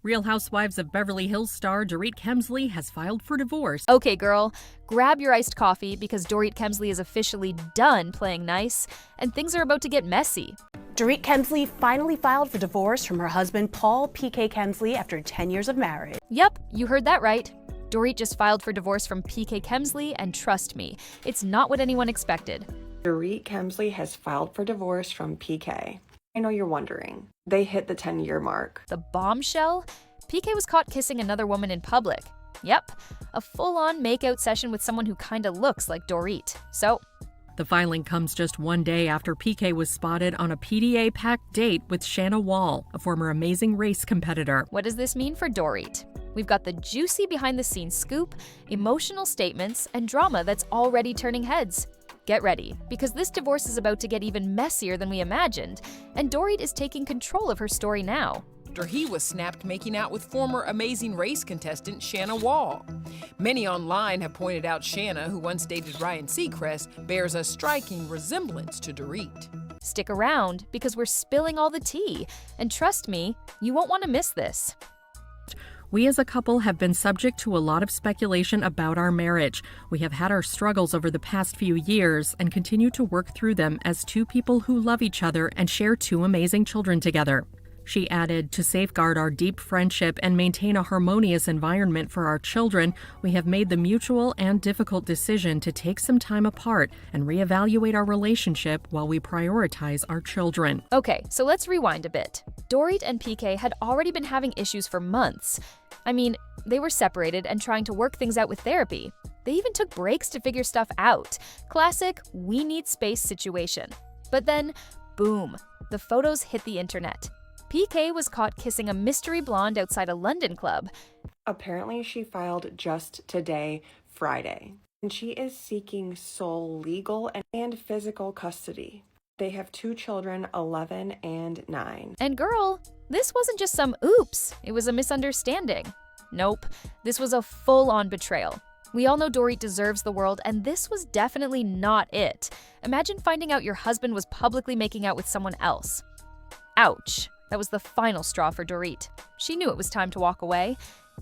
Real Housewives of Beverly Hills star Dorit Kemsley has filed for divorce. Okay, girl, grab your iced coffee because Dorit Kemsley is officially done playing nice, and things are about to get messy. Dorit Kemsley finally filed for divorce from her husband, Paul PK Kemsley, after 10 years of marriage. Yep, you heard that right. Dorit just filed for divorce from PK Kemsley, and trust me, it's not what anyone expected. Dorit Kemsley has filed for divorce from PK. I know you're wondering. They hit the 10-year mark. The bombshell? PK was caught kissing another woman in public. Yep, a full-on makeout session with someone who kinda looks like Dorit. So, The filing comes just one day after PK was spotted on a PDA-packed date with Shanna Wall, a former Amazing Race competitor. what does this mean for Dorit? We've got the juicy behind-the-scenes scoop, emotional statements, and drama that's already turning heads. Get ready, because this divorce is about to get even messier than we imagined, and Dorit is taking control of her story now. After he was snapped making out with former Amazing Race contestant Shanna Wall. Many online have pointed out Shanna, who once dated Ryan Seacrest, bears a striking resemblance to Dorit. Stick around, because we're spilling all the tea, and trust me, you won't want to miss this. We as a couple have been subject to a lot of speculation about our marriage. We have had our struggles over the past few years and continue to work through them as two people who love each other and share two amazing children together. She added, to safeguard our deep friendship and maintain a harmonious environment for our children, we have made the mutual and difficult decision to take some time apart and reevaluate our relationship while we prioritize our children. Okay, so let's rewind a bit. Dorit and PK had already been having issues for months. I mean, they were separated and trying to work things out with therapy. They even took breaks to figure stuff out. Classic, we need space situation. But then, boom, the photos hit the internet. PK was caught kissing a mystery blonde outside a London club. Apparently, she filed just today, Friday, and she is seeking sole legal and physical custody. They have two children, 11 and 9. And girl, this wasn't just some oops, it was a misunderstanding. Nope, this was a full-on betrayal. We all know Dorit deserves the world, and this was definitely not it. Imagine finding out your husband was publicly making out with someone else. Ouch. That was the final straw for Dorit. She knew it was time to walk away,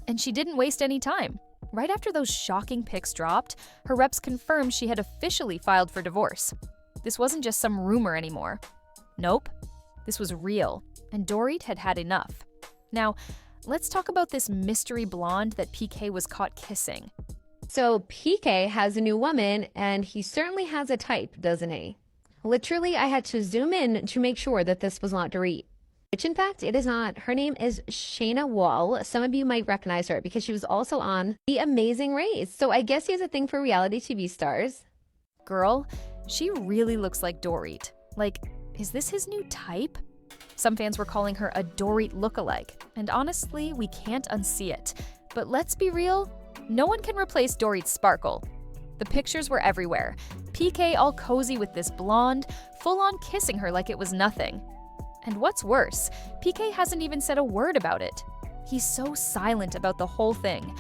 and she didn't waste any time. Right after those shocking pics dropped, her reps confirmed she had officially filed for divorce. This wasn't just some rumor anymore. Nope, this was real, and Dorit had had enough. Now, let's talk about this mystery blonde that PK was caught kissing. So PK has a new woman, and he certainly has a type, doesn't he? Literally, I had to zoom in to make sure that this was not Dorit. Which, in fact, it is not. Her name is Shanna Wall. Some of you might recognize her because she was also on The Amazing Race. So I guess he has a thing for reality TV stars. Girl, she really looks like Dorit. Like, is this his new type? Some fans were calling her a Dorit lookalike, and honestly, we can't unsee it. But let's be real, no one can replace Dorit's sparkle. The pictures were everywhere. PK all cozy with this blonde, full-on kissing her like it was nothing. And what's worse, PK hasn't even said a word about it. He's so silent about the whole thing.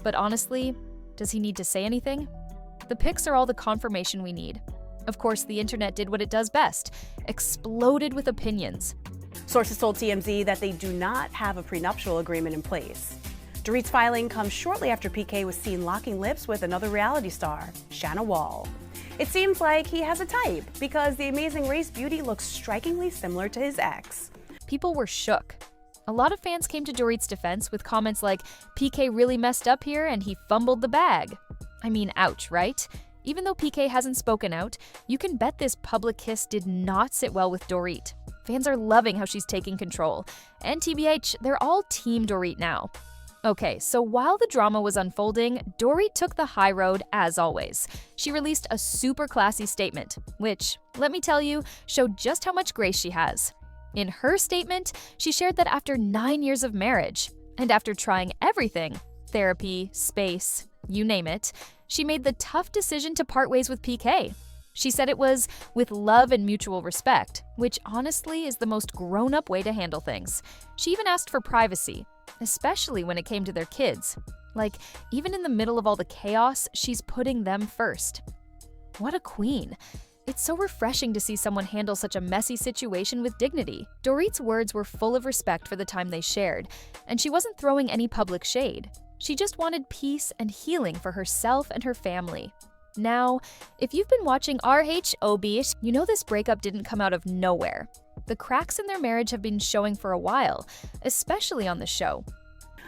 But honestly, does he need to say anything? The pics are all the confirmation we need. Of course, the internet did what it does best, exploded with opinions. Sources told TMZ that they do not have a prenuptial agreement in place. Dorit's filing comes shortly after PK was seen locking lips with another reality star, Shanna Wall. It seems like he has a type because the Amazing Race beauty looks strikingly similar to his ex. People were shook. A lot of fans came to Dorit's defense with comments like, PK really messed up here and he fumbled the bag. I mean, ouch, right? Even though PK hasn't spoken out, you can bet this public kiss did not sit well with Dorit. Fans are loving how she's taking control. And TBH, they're all Team Dorit now. Okay, so while the drama was unfolding, Dorit took the high road as always. She released a super classy statement, which, let me tell you, showed just how much grace she has. In her statement, she shared that after 9 years of marriage, and after trying everything, therapy, space, you name it, she made the tough decision to part ways with PK. She said it was with love and mutual respect, which honestly is the most grown-up way to handle things. She even asked for privacy, especially when it came to their kids. Like, even in the middle of all the chaos, she's putting them first. What a queen. It's so refreshing to see someone handle such a messy situation with dignity. Dorit's words were full of respect for the time they shared, and she wasn't throwing any public shade. She just wanted peace and healing for herself and her family. Now, if you've been watching RHOB, you know this breakup didn't come out of nowhere. The cracks in their marriage have been showing for a while, especially on the show.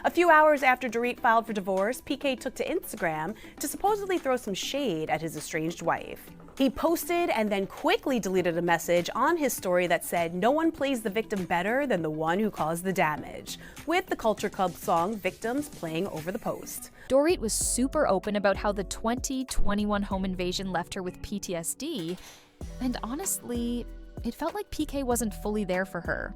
A few hours after Dorit filed for divorce, PK took to Instagram to supposedly throw some shade at his estranged wife. He posted and then quickly deleted a message on his story that said, "No one plays the victim better than the one who caused the damage," with the Culture Club song Victims playing over the post. Dorit was super open about how the 2021 home invasion left her with PTSD, and honestly, it felt like PK wasn't fully there for her.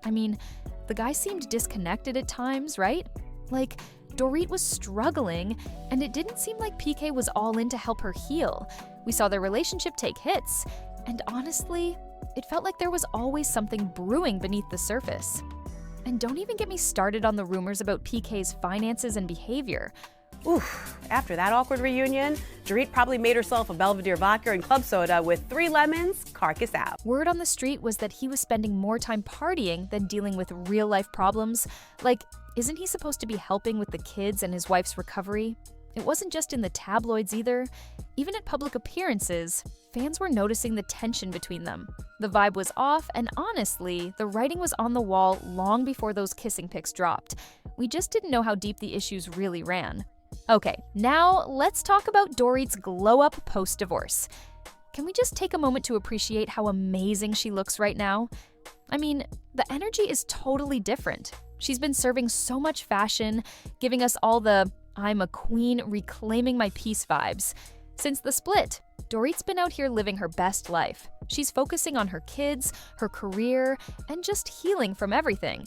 I mean, the guy seemed disconnected at times, right? Like, Dorit was struggling, and it didn't seem like PK was all in to help her heal. We saw their relationship take hits, and honestly, it felt like there was always something brewing beneath the surface. And don't even get me started on the rumors about PK's finances and behavior. Oof, after that awkward reunion, Dorit probably made herself a Belvedere vodka and club soda with 3 lemons, carcass out. Word on the street was that he was spending more time partying than dealing with real-life problems. Like, isn't he supposed to be helping with the kids and his wife's recovery? It wasn't just in the tabloids either. Even at public appearances, fans were noticing the tension between them. The vibe was off, and honestly, the writing was on the wall long before those kissing pics dropped. We just didn't know how deep the issues really ran. Okay, now let's talk about Dorit's glow-up post-divorce. Can we just take a moment to appreciate how amazing she looks right now? I mean, the energy is totally different. She's been serving so much fashion, giving us all the "I'm a queen, reclaiming my peace" vibes. Since the split, Dorit's been out here living her best life. She's focusing on her kids, her career, and just healing from everything.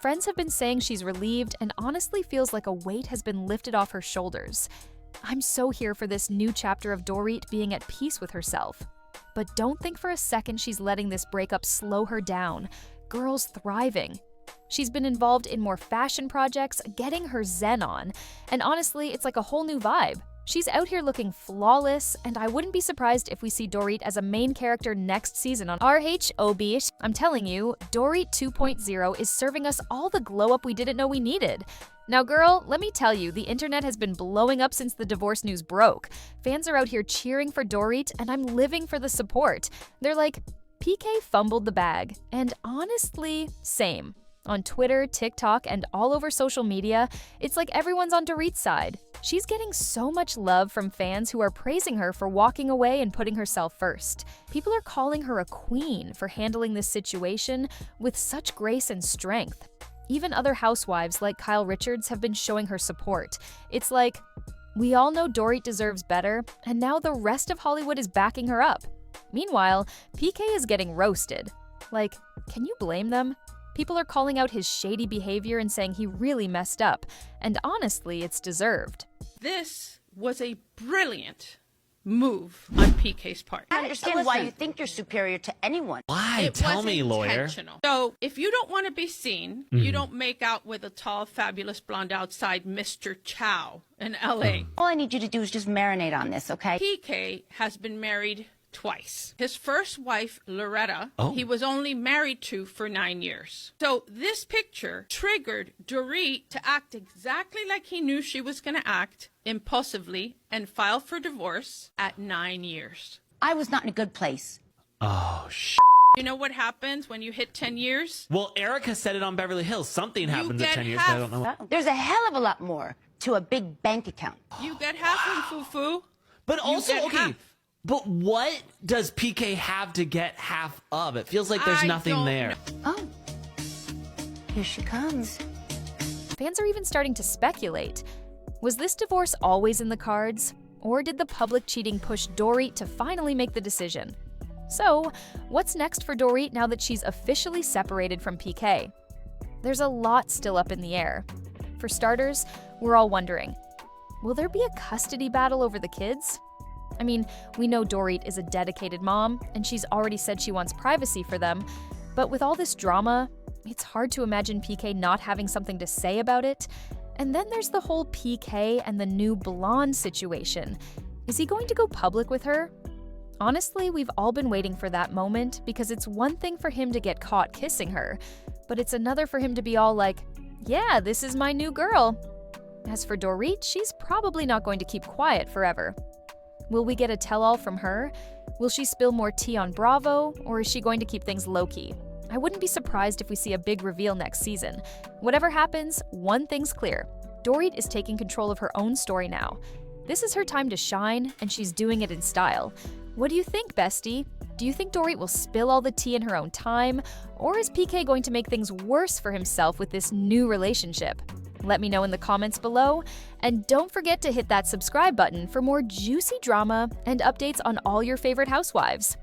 Friends have been saying she's relieved and honestly feels like a weight has been lifted off her shoulders. I'm so here for this new chapter of Dorit being at peace with herself. But don't think for a second she's letting this breakup slow her down. Girl's thriving. She's been involved in more fashion projects, getting her zen on, and honestly, it's like a whole new vibe. She's out here looking flawless, and I wouldn't be surprised if we see Dorit as a main character next season on RHOB. I'm telling you, Dorit 2.0 is serving us all the glow-up we didn't know we needed. Now, girl, let me tell you, the internet has been blowing up since the divorce news broke. Fans are out here cheering for Dorit, and I'm living for the support. They're like, PK fumbled the bag, and honestly, same. On Twitter, TikTok, and all over social media, it's like everyone's on Dorit's side. She's getting so much love from fans who are praising her for walking away and putting herself first. People are calling her a queen for handling this situation with such grace and strength. Even other housewives like Kyle Richards have been showing her support. It's like, we all know Dorit deserves better, and now the rest of Hollywood is backing her up. Meanwhile, PK is getting roasted. Like, can you blame them? People are calling out his shady behavior and saying he really messed up, and honestly, it's deserved. This was a brilliant move on PK's part. I understand why you think you're superior to anyone. Why? It Tell was me, lawyer. intentional. So if you don't want to be seen, you don't make out with a tall, fabulous blonde outside Mr. Chow in LA. All I need you to do is just marinate on this, okay? PK has been married twice. His first wife, Loretta, Oh. he was only married to for 9 years. So this picture triggered Dorit to act exactly like he knew she was going to act, impulsively, and file for divorce at 9 years. I was not in a good place. Oh, You know what happens when you hit 10 years? Well, Erica said it on Beverly Hills. Something happens at get 10 years, but I don't half. know. There's a hell of a lot more to a big bank account. You get half in foo-foo. But also, get okay, half. but what does PK have to get half of? It feels like there's I nothing don't there. know. Oh, here she comes. Fans are even starting to speculate. Was this divorce always in the cards? Or did the public cheating push Dorit to finally make the decision? So, what's next for Dorit now that she's officially separated from PK? There's a lot still up in the air. For starters, we're all wondering, will there be a custody battle over the kids? I mean, we know Dorit is a dedicated mom, and she's already said she wants privacy for them, but with all this drama, it's hard to imagine PK not having something to say about it. And then there's the whole PK and the new blonde situation. Is he going to go public with her? Honestly, we've all been waiting for that moment because it's one thing for him to get caught kissing her, but it's another for him to be all like, yeah, this is my new girl. As for Dorit, she's probably not going to keep quiet forever. Will we get a tell-all from her? Will she spill more tea on Bravo, or is she going to keep things low-key? I wouldn't be surprised if we see a big reveal next season. Whatever happens, one thing's clear. Dorit is taking control of her own story now. This is her time to shine, and she's doing it in style. What do you think, bestie? Do you think Dorit will spill all the tea in her own time, or is PK going to make things worse for himself with this new relationship? Let me know in the comments below, and don't forget to hit that subscribe button for more juicy drama and updates on all your favorite housewives.